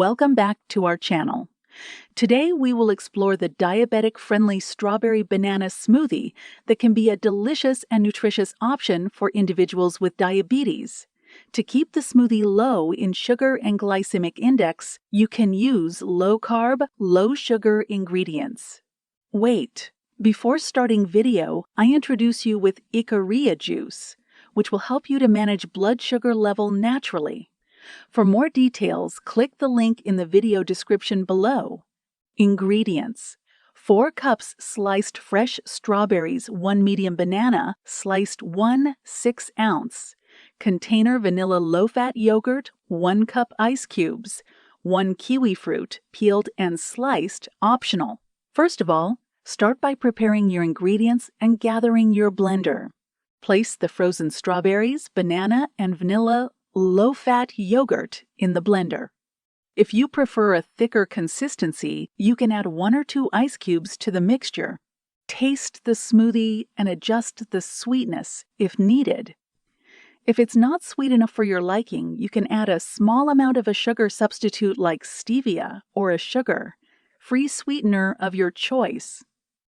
Welcome back to our channel. Today we will explore the diabetic-friendly strawberry banana smoothie that can be a delicious and nutritious option for individuals with diabetes. To keep the smoothie low in sugar and glycemic index, you can use low-carb, low-sugar ingredients. Wait, before starting video, I introduce you with Ikaria juice, which will help you to manage blood sugar level naturally. For more details, click the link in the video description below. Ingredients: 4 cups sliced fresh strawberries, 1 medium banana, sliced 1 6-ounce. Container vanilla low-fat yogurt, 1 cup ice cubes. 1 kiwi fruit, peeled and sliced, optional. First of all, start by preparing your ingredients and gathering your blender. Place the frozen strawberries, banana, and vanilla low-fat yogurt in the blender. If you prefer a thicker consistency, you can add 1 or 2 ice cubes to the mixture. Taste the smoothie and adjust the sweetness if needed. If it's not sweet enough for your liking, you can add a small amount of a sugar substitute like stevia or a sugar-free sweetener of your choice.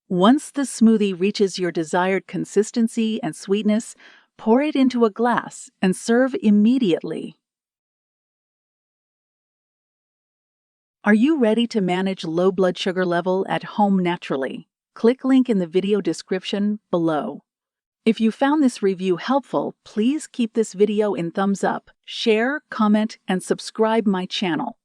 Once the smoothie reaches your desired consistency and sweetness, pour it into a glass and serve immediately. Are you ready to manage low blood sugar level at home naturally? Click link in the video description below. If you found this review helpful, please keep this video in thumbs up, share, comment, and subscribe my channel.